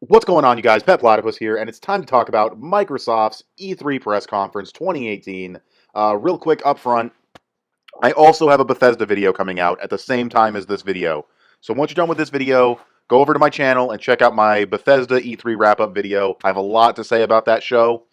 What's going on, you guys? Pep Platypus here, and it's time to talk about Microsoft's E3 press conference 2018. Real quick up front, I also have a Bethesda video coming out at the same time as this video. So once you're done with this video, go over to my channel and check out my Bethesda E3 wrap-up video. I have a lot to say about that show.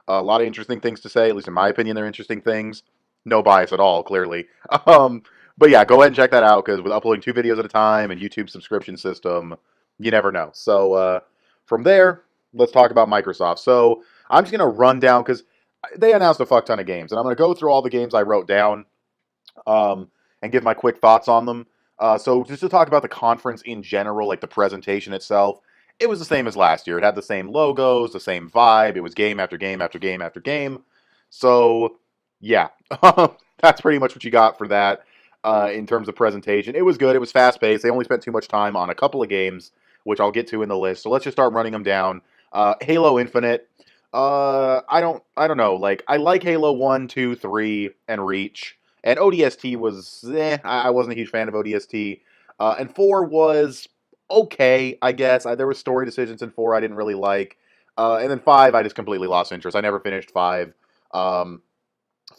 A lot of interesting things to say, at least in my opinion, they're interesting things. No bias at all, clearly. Um, but yeah, go ahead and check that out, because with uploading 2 videos at a time and YouTube subscription system, you never know. So from there, let's talk about Microsoft. So I'm just going to run down, because they announced a fuck ton of games, and I'm going to go through all the games I wrote down um, and give my quick thoughts on them. So just to talk about the conference in general, like the presentation itself, it was the same as last year. It had the same logos, the same vibe. It was game after game after game after game. So yeah, that's pretty much what you got for that in terms of presentation. It was good. It was fast paced. They only spent too much time on a couple of games, which I'll get to in the list. So let's just start running them down. Halo Infinite. I don't know. Like, I like Halo 1, 2, 3, and Reach. And ODST was, I wasn't a huge fan of ODST. And 4 was okay, I guess. There were story decisions in 4 I didn't really like. And then 5, I just completely lost interest. I never finished 5. Um,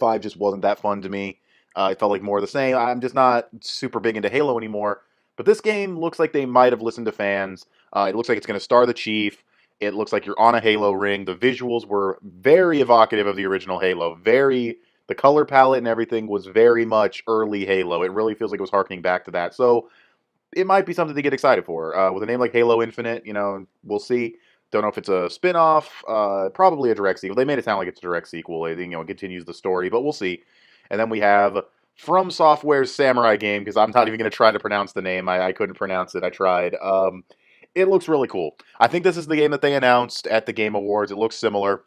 5 just wasn't that fun to me. It felt like more of the same. I'm just not super big into Halo anymore. But this game looks like they might have listened to fans. It looks like it's going to star the Chief. It looks like you're on a Halo ring. The visuals were very evocative of the original Halo. The color palette and everything was very much early Halo. It really feels like it was harkening back to that. So it might be something to get excited for. With a name like Halo Infinite, we'll see. Don't know if it's a spin-off, probably a direct sequel. They made it sound like it's a direct sequel. It continues the story, but we'll see. And then we have From Software's Samurai game, because I'm not even going to try to pronounce the name. I couldn't pronounce it. I tried. It looks really cool. I think this is the game that they announced at the Game Awards. It looks similar.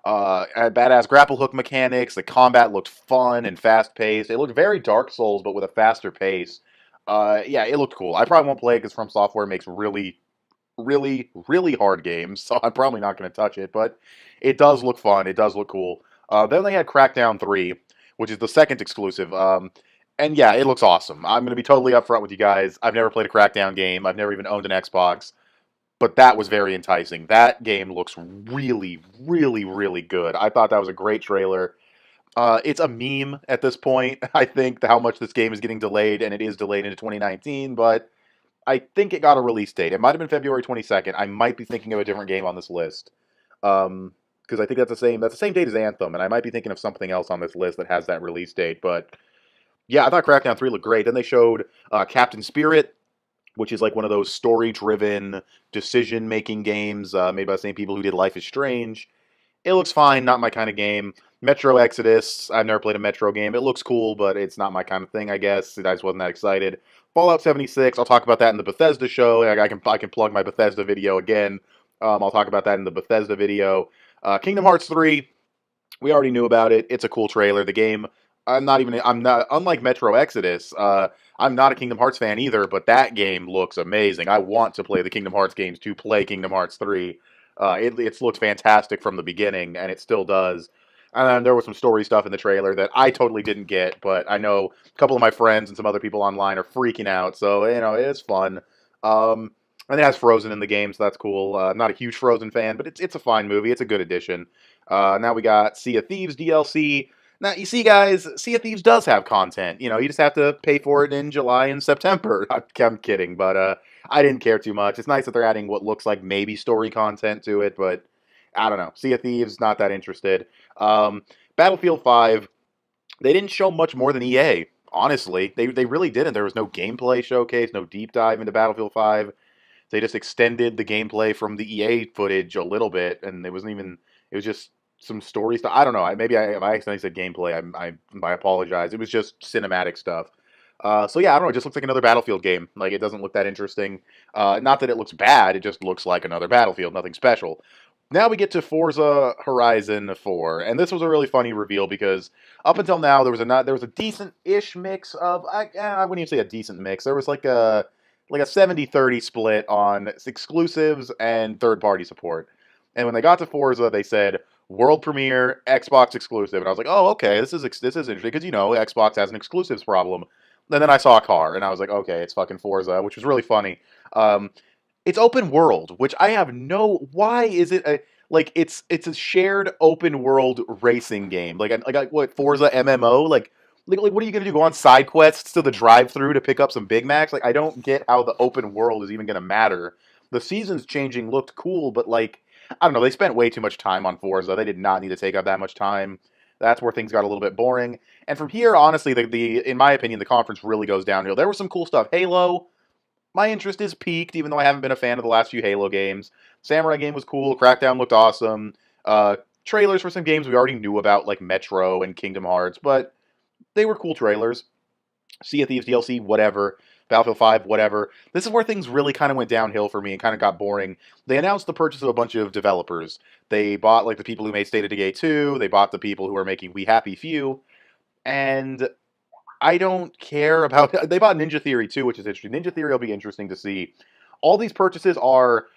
Badass grapple hook mechanics. The combat looked fun and fast paced. It looked very Dark Souls, but with a faster pace. Yeah, it looked cool. I probably won't play it because From Software makes really, really, really hard games, so I'm probably not going to touch it. But it does look fun. It does look cool. Then they had Crackdown 3, which is the second exclusive. And yeah, it looks awesome. I'm going to be totally upfront with you guys. I've never played a Crackdown game. I've never even owned an Xbox. But that was very enticing. That game looks really, really, really good. I thought that was a great trailer. It's a meme at this point, I think, how much this game is getting delayed, and it is delayed into 2019, but I think it got a release date. It might have been February 22nd. I might be thinking of a different game on this list. Because I think that's the same date as Anthem, and I might be thinking of something else on this list that has that release date. But yeah, I thought Crackdown 3 looked great. Then they showed Captain Spirit, which is like one of those story-driven, decision-making games made by the same people who did Life is Strange. It looks fine, not my kind of game. Metro Exodus, I've never played a Metro game. It looks cool, but it's not my kind of thing, I guess. I just wasn't that excited. Fallout 76, I'll talk about that in the Bethesda show. I can plug my Bethesda video again. I'll talk about that in the Bethesda video. Kingdom Hearts 3, we already knew about it. It's a cool trailer. The game, unlike Metro Exodus, I'm not a Kingdom Hearts fan either, but that game looks amazing. I want to play the Kingdom Hearts games to play Kingdom Hearts 3. It's looked fantastic from the beginning, and it still does. And then there was some story stuff in the trailer that I totally didn't get, but I know a couple of my friends and some other people online are freaking out, so, it's fun. And it has Frozen in the game, so that's cool. I'm not a huge Frozen fan, but it's a fine movie. It's a good addition. Now we got Sea of Thieves DLC. Now, you see, guys, Sea of Thieves does have content. You just have to pay for it in July and September. I'm kidding, but I didn't care too much. It's nice that they're adding what looks like maybe story content to it, but I don't know. Sea of Thieves, not that interested. Battlefield 5, they didn't show much more than EA, honestly. They really didn't. There was no gameplay showcase, no deep dive into Battlefield 5. They just extended the gameplay from the EA footage a little bit, and it was just some story stuff. I don't know. If I accidentally said gameplay, I apologize. It was just cinematic stuff. So yeah, I don't know. It just looks like another Battlefield game. Like, it doesn't look that interesting. Not that it looks bad. It just looks like another Battlefield. Nothing special. Now we get to Forza Horizon 4, and this was a really funny reveal because up until now there was a decent-ish mix of I wouldn't even say a decent mix. There was like a 70-30 split on exclusives and third-party support. And when they got to Forza, they said world premiere, Xbox exclusive, and I was like, oh, okay, this is interesting because Xbox has an exclusives problem. And then I saw a car, and I was like, okay, it's fucking Forza, which was really funny. Um, It's open world, which I have no. Why is it a like? It's a shared open world racing game, like what Forza MMO? Like what are you gonna do? Go on side quests to the drive-through to pick up some Big Macs? Like I don't get how the open world is even gonna matter. The seasons changing looked cool, but like I don't know. They spent way too much time on Forza. They did not need to take up that much time. That's where things got a little bit boring. And from here, honestly, the in my opinion, the conference really goes downhill. There was some cool stuff. Halo, my interest is peaked, even though I haven't been a fan of the last few Halo games. Samurai game was cool. Crackdown looked awesome. Trailers for some games we already knew about, like Metro and Kingdom Hearts, but they were cool trailers. Sea of Thieves DLC, whatever. Battlefield 5, whatever. This is where things really kind of went downhill for me and kind of got boring. They announced the purchase of a bunch of developers. They bought like the people who made State of Decay 2. They bought the people who are making We Happy Few. And I don't care about. They bought Ninja Theory too, which is interesting. Ninja Theory will be interesting to see. All these purchases are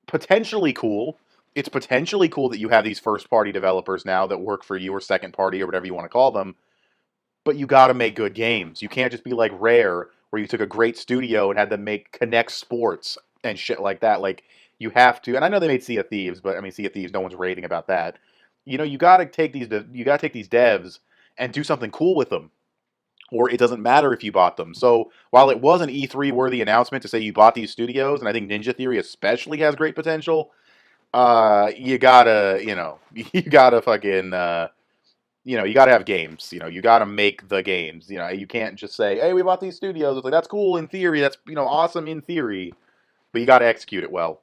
potentially cool. It's potentially cool that you have these first party developers now that work for you or second party or whatever you want to call them. But you got to make good games. You can't just be like Rare, where you took a great studio and had them make Connect Sports and shit like that. Like you have to. And I know they made Sea of Thieves, but I mean Sea of Thieves, no one's raving about that. You know, you got to take these devs and do something cool with them, or it doesn't matter if you bought them. So while it was an E3 worthy announcement to say you bought these studios, and I think Ninja Theory especially has great potential, you gotta, you gotta fucking, you gotta have games. You gotta make the games. You can't just say, hey, we bought these studios. It's like, that's cool in theory. That's, awesome in theory, but you gotta execute it well.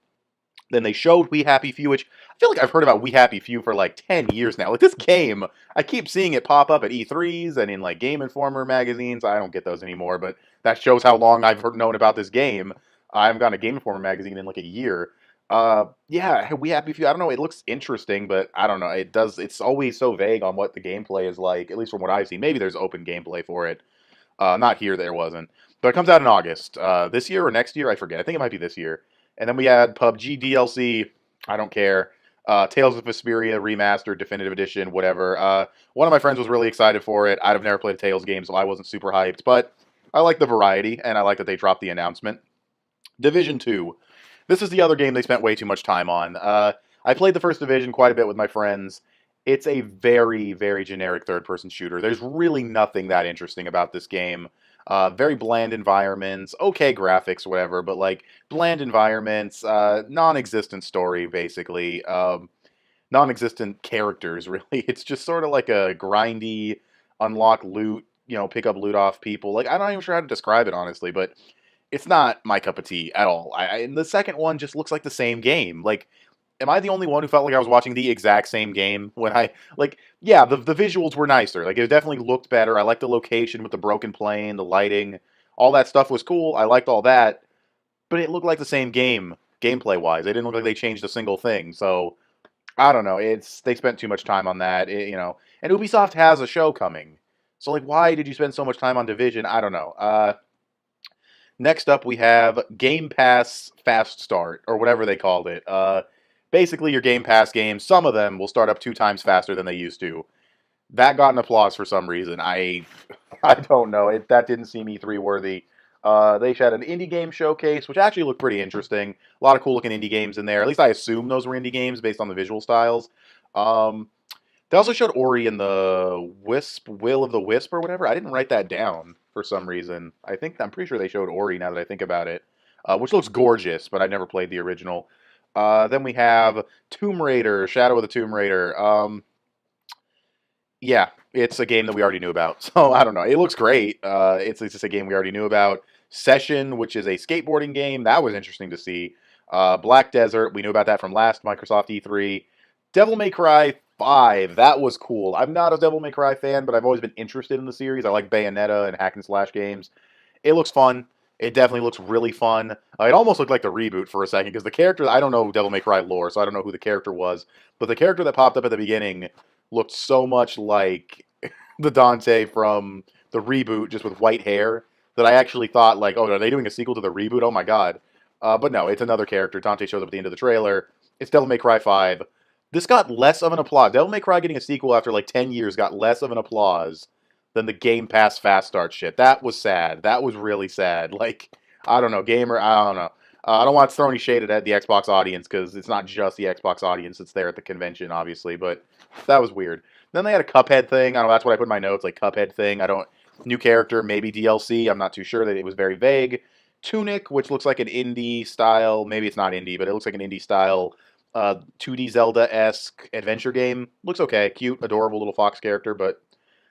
Then they showed We Happy Few, which I feel like I've heard about We Happy Few for like 10 years now. Like this game, I keep seeing it pop up at E3s and in like Game Informer magazines. I don't get those anymore, but that shows how long I've known about this game. I haven't gotten a Game Informer magazine in like a year. Yeah, We Happy Few. I don't know. It looks interesting, but I don't know. It's always so vague on what the gameplay is like, at least from what I've seen. Maybe there's open gameplay for it. Not here, there wasn't. But it comes out in August. This year or next year, I forget. I think it might be this year. And then we had PUBG DLC. I don't care. Tales of Vesperia Remastered, Definitive Edition, whatever. One of my friends was really excited for it. I've never played a Tales game, so I wasn't super hyped. But I like the variety, and I like that they dropped the announcement. Division 2. This is the other game they spent way too much time on. I played the first Division quite a bit with my friends. It's a very, very generic third-person shooter. There's really nothing that interesting about this game. Very bland environments, okay graphics, whatever, but like bland environments, non-existent story, basically. Non-existent characters, really. It's just sort of like a grindy, unlock loot, pick up loot off people. Like, I'm not even sure how to describe it, honestly, but it's not my cup of tea at all. And the second one just looks like the same game. Like, am I the only one who felt like I was watching the exact same game when yeah, the visuals were nicer. Like, it definitely looked better. I liked the location with the broken plane, the lighting, all that stuff was cool. I liked all that, but it looked like the same game gameplay wise. It didn't look like they changed a single thing. So I don't know. They spent too much time on that, And Ubisoft has a show coming, so like, why did you spend so much time on Division? I don't know. Next up, we have Game Pass Fast Start, or whatever they called it. Basically, your Game Pass games, some of them will start up 2 times faster than they used to. That got an applause for some reason. I don't know. That didn't seem E3 worthy. They had an indie game showcase, which actually looked pretty interesting. A lot of cool looking indie games in there. At least I assume those were indie games based on the visual styles. They also showed Ori and the Will of the Wisp or whatever. I didn't write that down for some reason. I'm pretty sure they showed Ori now that I think about it, which looks gorgeous, but I never played the original. Then we have Tomb Raider, Shadow of the Tomb Raider. Yeah, it's a game that we already knew about. So I don't know. It looks great. It's just a game we already knew about. Session, which is a skateboarding game, that was interesting to see. Black Desert, we knew about that from last Microsoft E3. Devil May Cry 5, that was cool. I'm not a Devil May Cry fan, but I've always been interested in the series. I like Bayonetta and hack and slash games. It looks fun. It definitely looks really fun. It almost looked like the reboot for a second, because the character, I don't know Devil May Cry lore, so I don't know who the character was, but the character that popped up at the beginning looked so much like the Dante from the reboot, just with white hair, that I actually thought, like, oh, are they doing a sequel to the reboot? Oh my god. But no, it's another character. Dante shows up at the end of the trailer. It's Devil May Cry 5. This got less of an applause. Devil May Cry getting a sequel after like 10 years got less of an applause than the Game Pass Fast Start shit. That was sad. That was really sad. Like, I don't know, gamer, I don't know. I don't want to throw any shade at the Xbox audience because it's not just the Xbox audience that's there at the convention, obviously, but that was weird. Then they had a Cuphead thing. I don't know, that's what I put in my notes, like Cuphead thing. I don't, new character, maybe DLC. I'm not too sure that it was very vague. Tunic, which looks like an indie style, maybe it's not indie, but it looks like an indie style 2D Zelda-esque adventure game. Looks okay, cute, adorable little fox character, but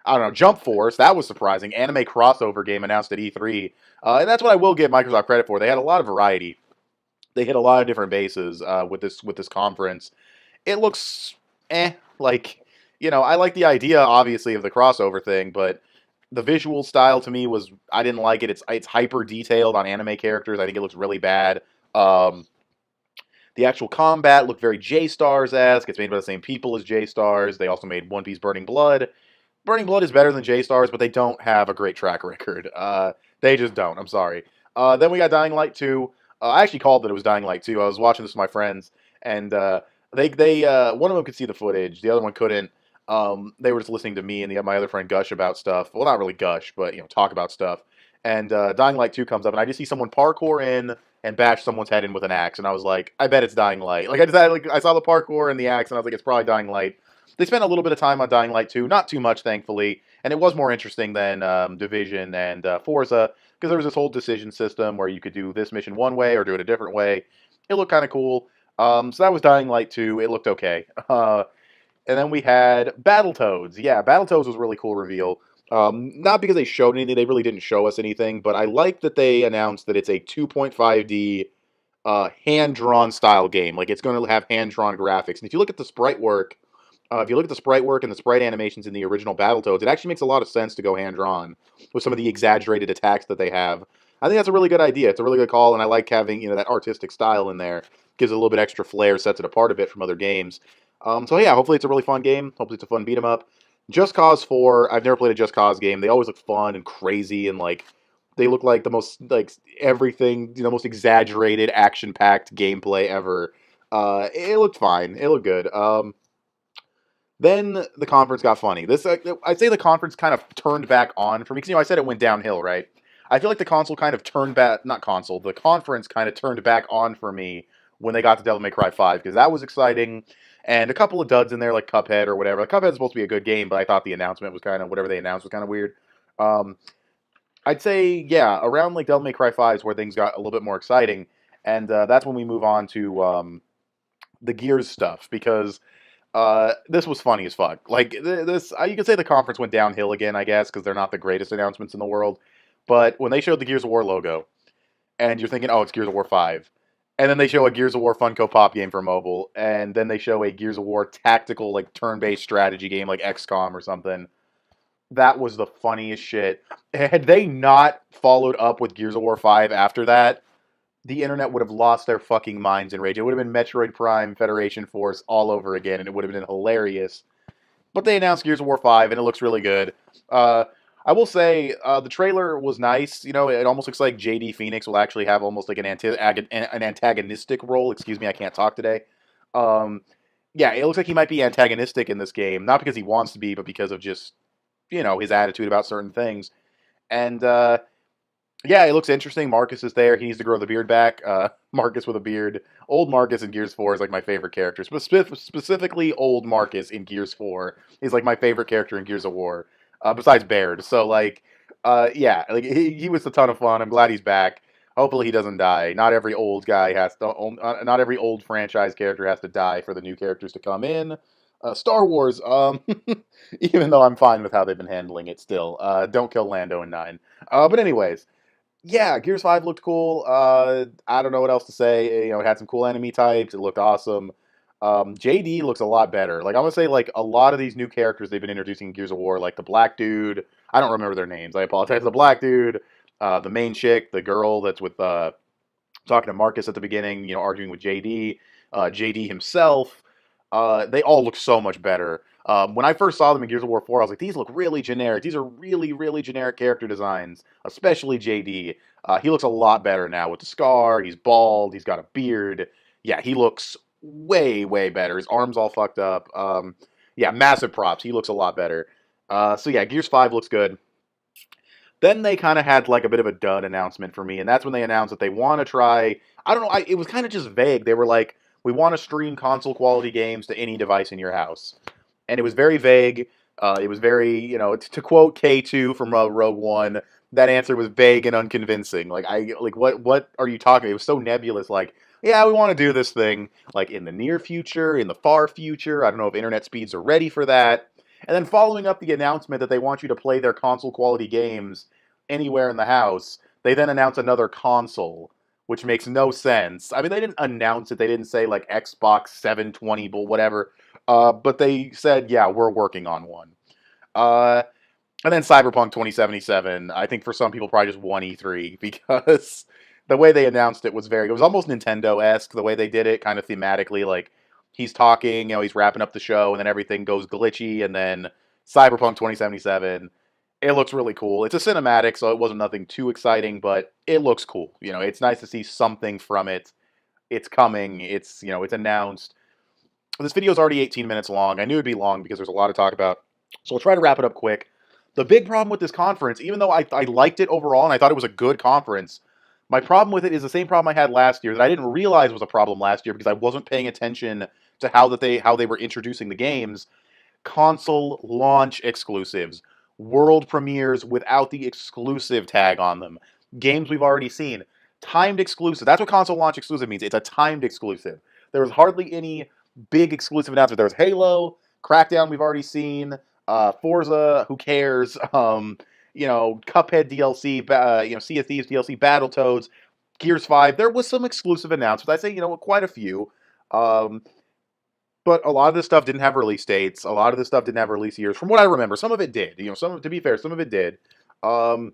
I don't know. Jump Force, that was surprising. Anime crossover game announced at E3. And that's what I will give Microsoft credit for. They had a lot of variety. They hit a lot of different bases with this conference. It looks like I like the idea obviously of the crossover thing, but the visual style to me was I didn't like it. It's hyper detailed on anime characters. I think it looks really bad. Um, the actual combat looked very J Stars esque. It's made by the same people as J Stars. They also made One Piece Burning Blood. Burning Blood is better than J Stars, but they don't have a great track record. They just don't. I'm sorry. Then we got Dying Light 2. I actually called that it was Dying Light 2. I was watching this with my friends, and they one of them could see the footage, the other one couldn't. They were just listening to me and my other friend gush about stuff. Well, not really gush, but talk about stuff. And Dying Light 2 comes up, and I just see someone parkour in and bash someone's head in with an axe, and I was like, I bet it's Dying Light. Like I saw the parkour and the axe, and I was like, it's probably Dying Light. They spent a little bit of time on Dying Light 2, not too much, thankfully, and it was more interesting than Division and Forza, because there was this whole decision system where you could do this mission one way or do it a different way. It looked kind of cool. So that was Dying Light 2. It looked okay. And then we had Battletoads. Yeah, Battletoads was a really cool reveal. Not because they showed anything, they really didn't show us anything, but I like that they announced that it's a 2.5D hand-drawn style game. Like, it's going to have hand-drawn graphics. And if you look at the sprite work, and the sprite animations in the original Battletoads, it actually makes a lot of sense to go hand-drawn with some of the exaggerated attacks that they have. I think that's a really good idea. It's a really good call, and I like having that artistic style in there. Gives it a little bit extra flair, sets it apart a bit from other games. So yeah, hopefully it's a really fun game. Hopefully it's a fun beat 'em up. Just Cause 4, I've never played a Just Cause game. They always look fun and crazy and they look like the most everything, most exaggerated, action-packed gameplay ever. It looked fine. It looked good. Then the conference got funny. I'd say the conference kind of turned back on for me because I said it went downhill, right? I feel like the console kind of turned back, not console, the conference kind of turned back on for me when they got to Devil May Cry 5 because that was exciting, and a couple of duds in there like Cuphead or whatever. Like, Cuphead's supposed to be a good game, but I thought the announcement was kind of whatever they announced was kind of weird. Um, I'd say yeah, around like Devil May Cry 5 is where things got a little bit more exciting, and that's when we move on to the Gears stuff because this was funny as fuck. Like this, you could say the conference went downhill again, I guess, because they're not the greatest announcements in the world. But when they showed the Gears of War logo, and you're thinking, oh, it's Gears of War 5, and then they show a Gears of War Funko Pop game for mobile, and then they show a Gears of War tactical like turn-based strategy game like XCOM or something. That was the funniest shit. Had they not followed up with Gears of War 5 after that, the internet would have lost their fucking minds in rage. It would have been Metroid Prime Federation Force all over again, and it would have been hilarious. But they announced Gears of War 5, and it looks really good. I will say, the trailer was nice. It almost looks like JD Phoenix will actually have almost like an antagonistic role. Excuse me, I can't talk today. Yeah, it looks like he might be antagonistic in this game. Not because he wants to be, but because of just, his attitude about certain things. And, yeah, it looks interesting. Marcus is there. He needs to grow the beard back. Marcus with a beard. Old Marcus in Gears 4 is like my favorite character. Specifically, old Marcus in Gears 4 is like my favorite character in Gears of War, besides Baird. So, yeah, like he was a ton of fun. I'm glad he's back. Hopefully he doesn't die. Not every old guy has to. Not every old franchise character has to die for the new characters to come in. Star Wars, even though I'm fine with how they've been handling it still. Don't kill Lando in 9. But anyways, yeah, Gears 5 looked cool. I don't know what else to say. It had some cool enemy types. It looked awesome. JD looks a lot better. Like, I'm gonna say, like, a lot of these new characters they've been introducing in Gears of War, like the black dude. I don't remember their names. I apologize. The black dude, the main chick, the girl that's with talking to Marcus at the beginning. Arguing with JD. JD himself. They all look so much better. When I first saw them in Gears of War 4, I was like, these look really generic. These are really, really generic character designs, especially JD. He looks a lot better now with the scar. He's bald. He's got a beard. Yeah, he looks way, way better. His arm's all fucked up. Yeah, massive props. He looks a lot better. So yeah, Gears 5 looks good. Then they kind of had like a bit of a dud announcement for me, and that's when they announced that they want to try. I don't know. It was kind of just vague. They were like, "We want to stream console quality games to any device in your house," and it was very vague. It was very, to quote K2 from Rogue One, that answer was vague and unconvincing. What are you talking? It was so nebulous. Like, yeah, we want to do this thing like in the near future, in the far future. I don't know if internet speeds are ready for that. And then following up the announcement that they want you to play their console quality games anywhere in the house, they then announce another console, which makes no sense. I mean, they didn't announce it. They didn't say like Xbox 720, but whatever. But they said, yeah, we're working on one. Uh, and then Cyberpunk 2077, I think for some people probably just won E3 because the way they announced it was it was almost Nintendo-esque, the way they did it, kind of thematically, like he's talking, he's wrapping up the show, and then everything goes glitchy, and then Cyberpunk 2077, it looks really cool. It's a cinematic, so it wasn't nothing too exciting, but it looks cool. It's nice to see something from it. It's coming. It's announced. This video is already 18 minutes long. I knew it'd be long because there's a lot to talk about. So we'll try to wrap it up quick. The big problem with this conference, even though I liked it overall and I thought it was a good conference, my problem with it is the same problem I had last year that I didn't realize was a problem last year because I wasn't paying attention to how they were introducing the games. Console launch exclusives, world premieres without the exclusive tag on them, games we've already seen, timed exclusive. That's what console launch exclusive means. It's a timed exclusive. There was hardly any big exclusive announcement. There was Halo, Crackdown we've already seen, Forza, who cares? Cuphead DLC, Sea of Thieves DLC, Battletoads, Gears 5. There was some exclusive announcements. I'd say, quite a few. Um, but a lot of this stuff didn't have release dates. A lot of this stuff didn't have release years. From what I remember, some of it did. To be fair, some of it did. Um,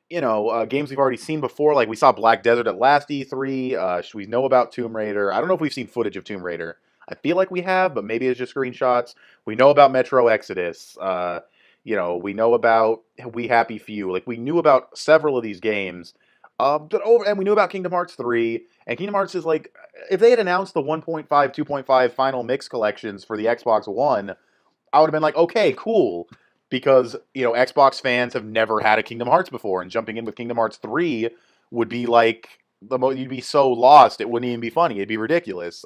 games we've already seen before. Like we saw Black Desert at last E3. We know about Tomb Raider. I don't know if we've seen footage of Tomb Raider. I feel like we have, but maybe it's just screenshots. We know about Metro Exodus. We know about We Happy Few. Like we knew about several of these games. And we knew about Kingdom Hearts 3. And Kingdom Hearts is like, if they had announced the 1.5, 2.5 final mix collections for the Xbox One, I would have been like, okay, cool. Because, Xbox fans have never had a Kingdom Hearts before, and jumping in with Kingdom Hearts 3 would be like, you'd be so lost, it wouldn't even be funny. It'd be ridiculous.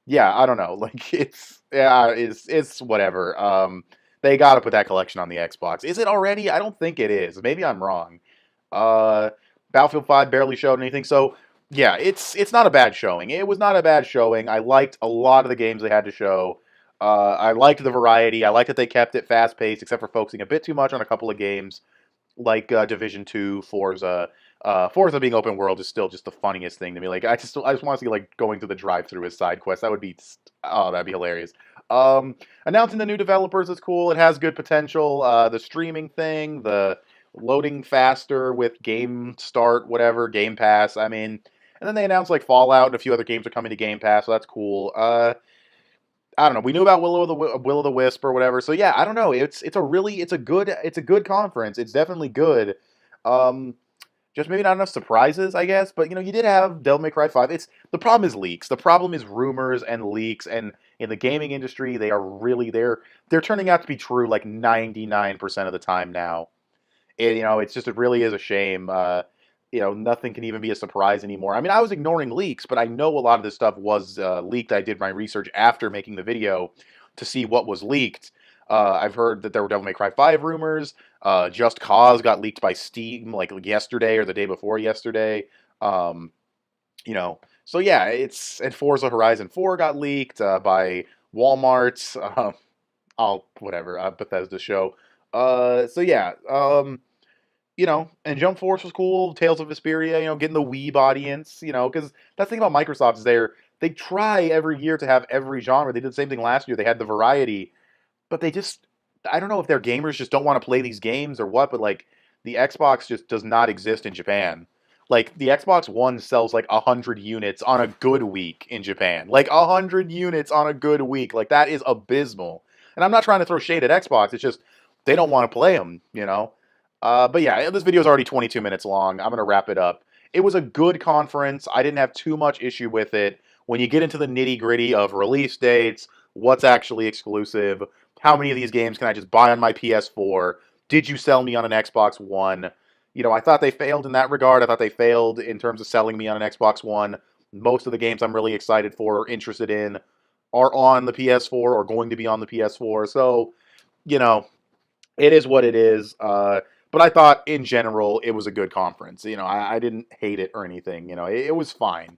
Yeah, I don't know. Like, it's whatever. They got to put that collection on the Xbox. Is it already? I don't think it is. Maybe I'm wrong. Uh, Battlefield 5 barely showed anything, so yeah, it's not a bad showing. It was not a bad showing. I liked a lot of the games they had to show. I liked the variety. I liked that they kept it fast paced, except for focusing a bit too much on a couple of games like Division 2, Forza. Forza being open world is still just the funniest thing to me. Like I just want to see like going to the drive through as side quest. That'd be hilarious. Announcing the new developers is cool. It has good potential. The streaming thing, the loading faster with Game Start, whatever, Game Pass. I mean, and then they announced like Fallout and a few other games are coming to Game Pass, so that's cool. I don't know. We knew about Will of the Wisp or whatever. So yeah, I don't know. It's a good conference. It's definitely good. Um, just maybe not enough surprises, I guess. But you did have Devil May Cry 5. The problem is leaks. The problem is rumors and leaks. And in the gaming industry, they're turning out to be true like 99% of the time now. It really is a shame. Nothing can even be a surprise anymore. I mean, I was ignoring leaks, but I know a lot of this stuff was leaked. I did my research after making the video to see what was leaked. I've heard that there were Devil May Cry 5 rumors. Just Cause got leaked by Steam like yesterday or the day before yesterday. Um, so yeah, and Forza Horizon 4 got leaked by Walmart. Whatever, Bethesda show. So yeah, and Jump Force was cool. Tales of Vesperia, getting the Weeb audience, because that's the thing about Microsoft is they try every year to have every genre. They did the same thing last year. They had the variety, but I don't know if their gamers just don't want to play these games or what, but like the Xbox just does not exist in Japan. Like the Xbox One sells like 100 units on a good week in Japan. Like 100 units on a good week. Like that is abysmal. And I'm not trying to throw shade at Xbox. It's just they don't want to play them. But yeah, this video is already 22 minutes long. I'm going to wrap it up. It was a good conference. I didn't have too much issue with it. When you get into the nitty gritty of release dates, what's actually exclusive, how many of these games can I just buy on my PS4, did you sell me on an Xbox One? I thought they failed in that regard. I thought they failed in terms of selling me on an Xbox One. Most of the games I'm really excited for or interested in are on the PS4 or going to be on the PS4. So, you know, it is what it is. But I thought in general it was a good conference. I didn't hate it or anything. It was fine.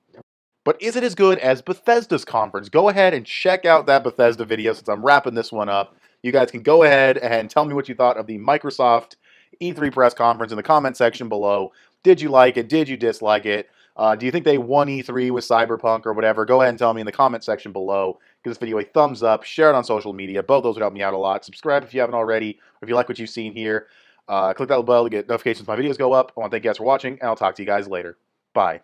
But is it as good as Bethesda's conference? Go ahead and check out that Bethesda video since I'm wrapping this one up. You guys can go ahead and tell me what you thought of the Microsoft E3 press conference in the comment section below. Did you like it? Did you dislike it? Do you think they won E3 with Cyberpunk or whatever? Go ahead and tell me in the comment section below. Give this video a thumbs up. Share it on social media. Both those would help me out a lot. Subscribe if you haven't already, or if you like what you've seen here. Click that bell to get notifications when my videos go up. I want to thank you guys for watching, and I'll talk to you guys later. Bye.